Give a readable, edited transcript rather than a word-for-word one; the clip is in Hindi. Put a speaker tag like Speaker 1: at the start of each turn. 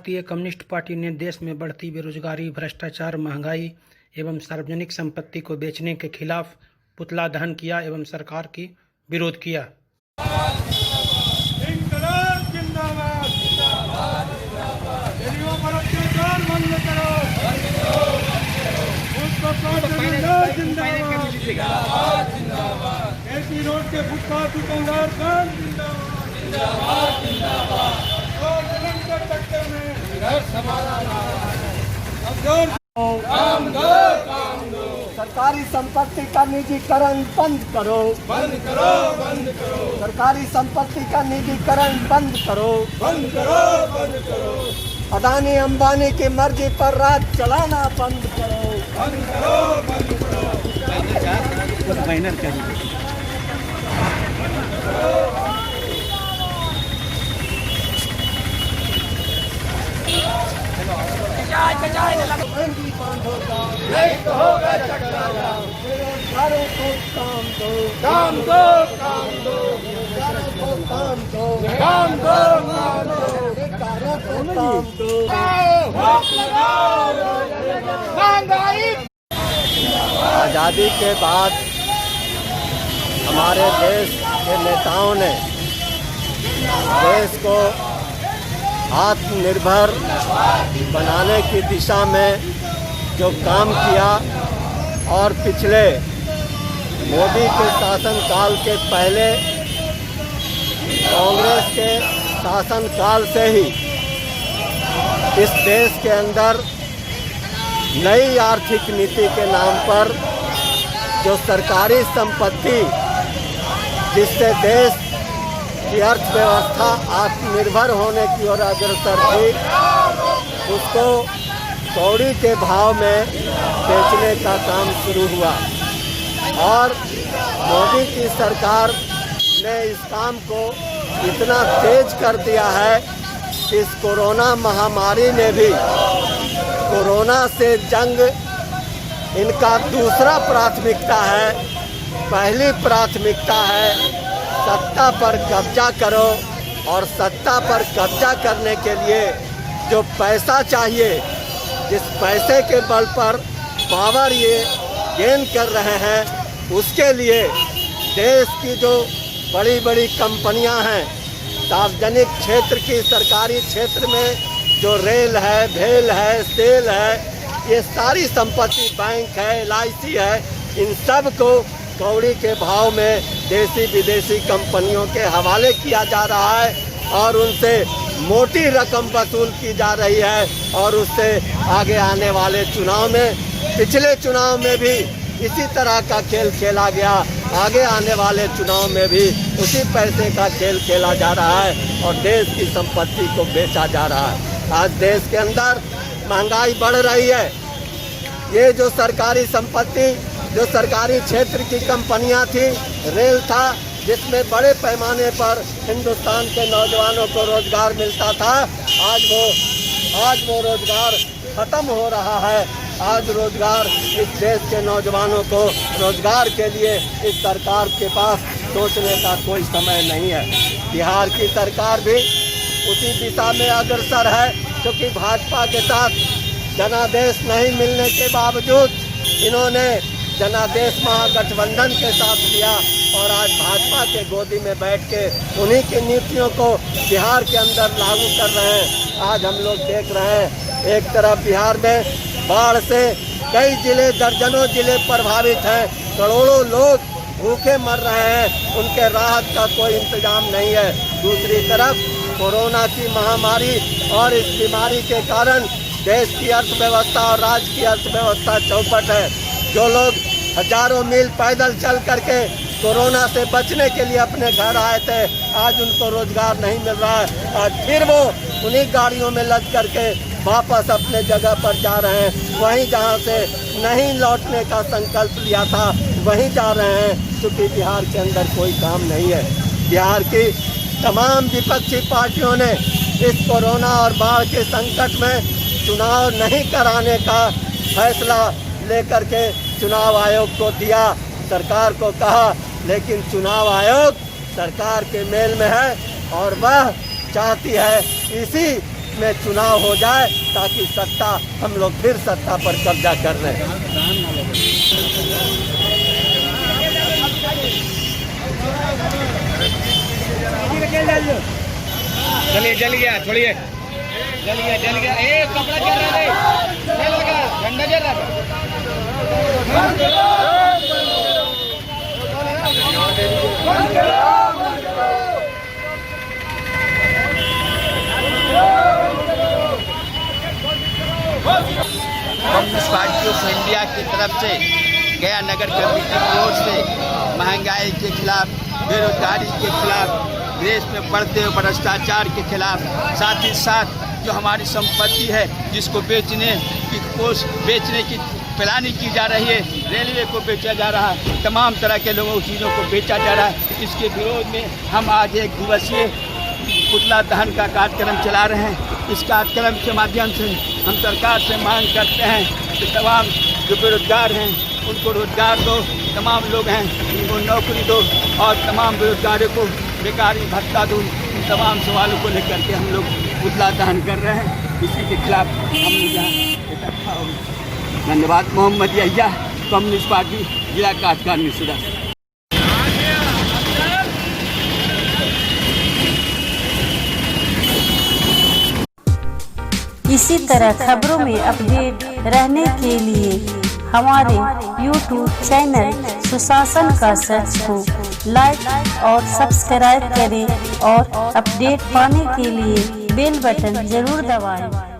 Speaker 1: भारतीय कम्युनिस्ट पार्टी ने देश में बढ़ती बेरोजगारी, भ्रष्टाचार, महंगाई एवं सार्वजनिक संपत्ति को बेचने के खिलाफ पुतला दहन किया एवं सरकार की विरोध किया।
Speaker 2: इंकलाब जिंदाबाद, गरीबों पर अत्याचार बंद करो, जिंदाबाद, एसी रोड के फुटपाथ दुकानदार जिंदाबाद, और निरंतर टक्कर में काम दो,
Speaker 3: सरकारी संपत्ति का निजीकरण बंद करो,
Speaker 2: बंद करो,
Speaker 3: सरकारी संपत्ति का निजीकरण बंद करो,
Speaker 2: बंद करो,
Speaker 3: अदानी अंबानी की मर्जी पर राज चलाना बंद करो,
Speaker 2: बंद करो।
Speaker 1: बैनर चाहिए।
Speaker 3: बेरोजगारों को काम दो,
Speaker 2: काम दो,
Speaker 3: बेरोजगारों को काम दो, बेकारों को काम दो। आज़ादी के बाद हमारे देश के नेताओं ने देश को आत्मनिर्भर बनाने की दिशा में जो काम किया और पिछले मोदी के शासनकाल के पहले कांग्रेस के शासनकाल से ही इस देश के अंदर नई आर्थिक नीति के नाम पर जो सरकारी संपत्ति जिससे देश की अर्थव्यवस्था आत्मनिर्भर होने की ओर अग्रसर थी, उसको कौड़ी के भाव में बेचने का काम शुरू हुआ। और मोदी की सरकार ने इस काम को इतना तेज कर दिया है कि इस कोरोना महामारी ने भी कोरोना से जंग इनका दूसरा प्राथमिकता है। पहली प्राथमिकता है सत्ता पर कब्जा करो, और सत्ता पर कब्जा करने के लिए जो पैसा चाहिए, जिस पैसे के बल पर पावर ये गेन कर रहे हैं, उसके लिए देश की जो बड़ी बड़ी कंपनियां हैं, सार्वजनिक क्षेत्र की, सरकारी क्षेत्र में जो रेल है, भेल है, सेल है, ये सारी संपत्ति, बैंक है, LIC है, इन सब को कौड़ी के भाव में देसी विदेशी कंपनियों के हवाले किया जा रहा है और उनसे मोटी रकम वसूल की जा रही है। और उससे आगे आने वाले चुनाव में, पिछले चुनाव में भी इसी तरह का खेल खेला गया, आगे आने वाले चुनाव में भी उसी पैसे का खेल खेला जा रहा है और देश की संपत्ति को बेचा जा रहा है। आज देश के अंदर महंगाई बढ़ रही है। ये जो सरकारी संपत्ति, जो सरकारी क्षेत्र की कंपनियां थी, रेल था, जिसमें बड़े पैमाने पर हिंदुस्तान के नौजवानों को रोजगार मिलता था, आज वो रोजगार खत्म हो रहा है। आज रोजगार, इस देश के नौजवानों को रोजगार के लिए इस सरकार के पास सोचने का कोई समय नहीं है। बिहार की सरकार भी उसी दिशा में अग्रसर है, क्योंकि भाजपा के साथ जनादेश नहीं मिलने के बावजूद इन्होंने जनादेश महागठबंधन के साथ किया और आज भाजपा के गोदी में बैठ के उन्हीं की नीतियों को बिहार के अंदर लागू कर रहे हैं। आज हम लोग देख रहे हैं, एक तरफ बिहार में बाढ़ से कई जिले, दर्जनों जिले प्रभावित हैं, करोड़ों लोग भूखे मर रहे हैं, उनके राहत का कोई इंतजाम नहीं है। दूसरी तरफ कोरोना की महामारी और इस बीमारी के कारण देश की अर्थव्यवस्था और राज्य की अर्थव्यवस्था चौपट है। जो लोग हजारों मील पैदल चल करके कोरोना से बचने के लिए अपने घर आए थे, आज उनको रोजगार नहीं मिल रहा है। आज फिर वो उन्हीं गाड़ियों में लद करके वापस अपने जगह पर जा रहे हैं, वहीं जहां से नहीं लौटने का संकल्प लिया था वहीं जा रहे हैं, क्योंकि बिहार के अंदर कोई काम नहीं है। बिहार की तमाम विपक्षी पार्टियों ने इस कोरोना और बाढ़ के संकट में चुनाव नहीं कराने का फैसला लेकर के चुनाव आयोग को दिया, सरकार को कहा, लेकिन चुनाव आयोग सरकार के मेल में है और वह चाहती है इसी में चुनाव हो जाए ताकि सत्ता हम लोग फिर सत्ता पर कब्जा कर लें।
Speaker 2: चलिए जल गया, छोड़िए, जल गया, ए कपड़ा जल रहा है, जल लगा, झंडा जल रहा है।
Speaker 4: कम्युनिस्ट पार्टी ऑफ इंडिया की तरफ से गया नगर कमेटी की ओर से महंगाई के खिलाफ, बेरोजगारी के खिलाफ, देश में बढ़ते हुए भ्रष्टाचार के खिलाफ, साथ ही साथ जो हमारी संपत्ति है जिसको बेचने की प्लानिंग की जा रही है, रेलवे को बेचा जा रहा है, तमाम तरह के लोगों चीज़ों को बेचा जा रहा है। इसके विरोध में हम आज एक दिवसीय पुतला दहन का कार्यक्रम चला रहे हैं। इस कार्यक्रम के माध्यम से हम सरकार से मांग करते हैं कि तमाम जो बेरोजगार हैं उनको रोजगार दो, तमाम लोग हैं उनको नौकरी दो और तमाम बेरोजगारों को बेकारी भत्ता दो। इन तमाम सवालों को लेकर के हम लोग पुतला दहन कर रहे हैं। इसी के खिलाफ हम लोग यहाँ इकट्ठा हो गए। धन्यवाद। मोहम्मद यहिया, कम्युनिस्ट पार्टी जिला कार्यकारिणी सदस्य।
Speaker 5: इसी तरह खबरों में अपडेट रहने के लिए हमारे YouTube चैनल सुशासन का सर्च को लाइक और सब्सक्राइब करें और अपडेट पाने के लिए बेल बटन जरूर दबाएं।